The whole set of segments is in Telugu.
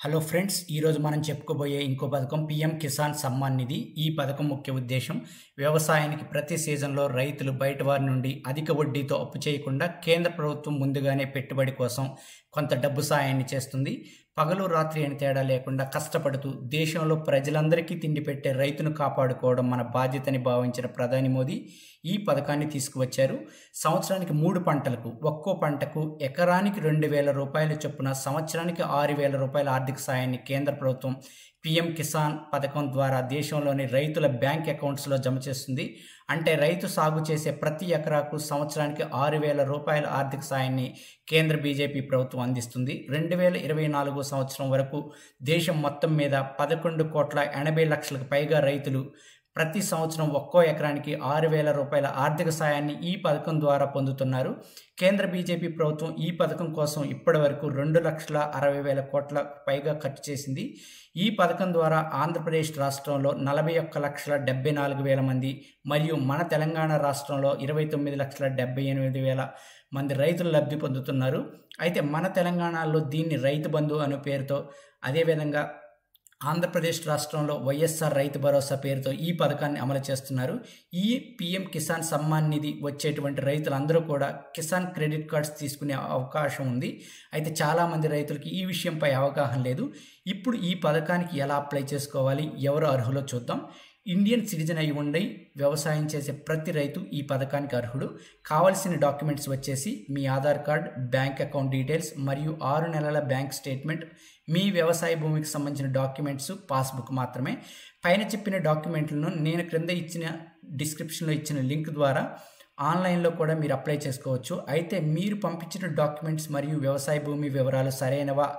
హలో ఫ్రెండ్స్, ఈరోజు మనం చెప్పుకోబోయే ఇంకో పథకం పీఎం కిసాన్ సమ్మాన్ నిధి. ఈ పథకం ముఖ్య ఉద్దేశం వ్యవసాయానికి ప్రతి సీజన్లో రైతులు బయట వారి నుండి అధిక వడ్డీతో అప్పు చేయకుండా కేంద్ర ప్రభుత్వం ముందుగానే పెట్టుబడి కోసం కొంత డబ్బు సాయాన్ని చేస్తుంది. పగలు రాత్రి అని తేడా లేకుండా కష్టపడుతూ దేశంలో ప్రజలందరికీ తిండి పెట్టే రైతును కాపాడుకోవడం మన బాధ్యతని భావించిన ప్రధాని మోదీ ఈ పథకాన్ని తీసుకువచ్చారు. సంవత్సరానికి 3 పంటలకు ఒక్కో పంటకు ఎకరానికి 2,000 రూపాయల చొప్పున సంవత్సరానికి 6,000 రూపాయల ఆర్థిక సాయాన్ని కేంద్ర ప్రభుత్వం పీఎం కిసాన్ పథకం ద్వారా దేశంలోని రైతుల బ్యాంక్ అకౌంట్స్లో జమ చేస్తుంది. అంటే రైతు సాగు చేసే ప్రతి ఎకరాకు సంవత్సరానికి 6,000 రూపాయల ఆర్థిక సాయాన్ని కేంద్ర బీజేపీ ప్రభుత్వం అందిస్తుంది. 2024 సంవత్సరం వరకు దేశం మొత్తం మీద 11,80,00,000లకు పైగా రైతులు ప్రతి సంవత్సరం ఒక్కో ఎకరానికి 6,000 రూపాయల ఆర్థిక సాయాన్ని ఈ పథకం ద్వారా పొందుతున్నారు. కేంద్ర బీజేపీ ప్రభుత్వం ఈ పథకం కోసం ఇప్పటి వరకు 2,60,000 కోట్ల పైగా ఖర్చు చేసింది. ఈ పథకం ద్వారా ఆంధ్రప్రదేశ్ రాష్ట్రంలో 41,74,000 మంది మరియు మన తెలంగాణ రాష్ట్రంలో 29,78,000 మంది రైతులు లబ్ధి పొందుతున్నారు. అయితే మన తెలంగాణలో దీన్ని రైతు బంధు అనే పేరుతో, అదేవిధంగా ఆంధ్రప్రదేశ్ రాష్ట్రంలో వైఎస్ఆర్ రైతు భరోసా పేరుతో ఈ పథకాన్ని అమలు చేస్తున్నారు. ఈ పీఎం కిసాన్ సమ్మాన్ నిధి వచ్చేటువంటి రైతులందరూ కూడా కిసాన్ క్రెడిట్ కార్డ్స్ తీసుకునే అవకాశం ఉంది. అయితే చాలామంది రైతులకి ఈ విషయంపై అవగాహన లేదు. ఇప్పుడు ఈ పథకానికి ఎలా అప్లై చేసుకోవాలి, ఎవరు అర్హులో చూద్దాం. ఇండియన్ సిటిజన్ అయి ఉండి వ్యవసాయం చేసే ప్రతి రైతు ఈ పథకానికి అర్హుడు. కావాల్సిన డాక్యుమెంట్స్ వచ్చేసి మీ Aadhaar card, bank account details మరియు 6 నెలల బ్యాంక్ స్టేట్మెంట్, మీ వ్యవసాయ భూమికి సంబంధించిన డాక్యుమెంట్స్, పాస్బుక్ మాత్రమే. పైన చెప్పిన డాక్యుమెంట్లను నేను క్రింద ఇచ్చిన డిస్క్రిప్షన్లో ఇచ్చిన లింక్ ద్వారా ఆన్లైన్లో కూడా మీరు అప్లై చేసుకోవచ్చు. అయితే మీరు పంపించిన డాక్యుమెంట్స్ మరియు వ్యవసాయ భూమి వివరాలు సరైనవా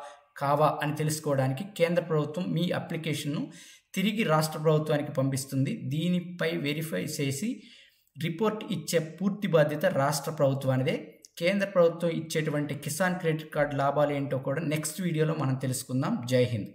కావా అని తెలుసుకోవడానికి కేంద్ర ప్రభుత్వం మీ అప్లికేషన్ను తిరిగి రాష్ట్ర ప్రభుత్వానికి పంపిస్తుంది. దీనిపై వెరిఫై చేసి రిపోర్ట్ ఇచ్చే పూర్తి బాధ్యత రాష్ట్ర ప్రభుత్వానిదే. కేంద్ర ప్రభుత్వం ఇచ్చేటువంటి కిసాన్ క్రెడిట్ కార్డు లాభాలు ఏంటో కూడా నెక్స్ట్ వీడియోలో మనం తెలుసుకుందాం. జై హింద్.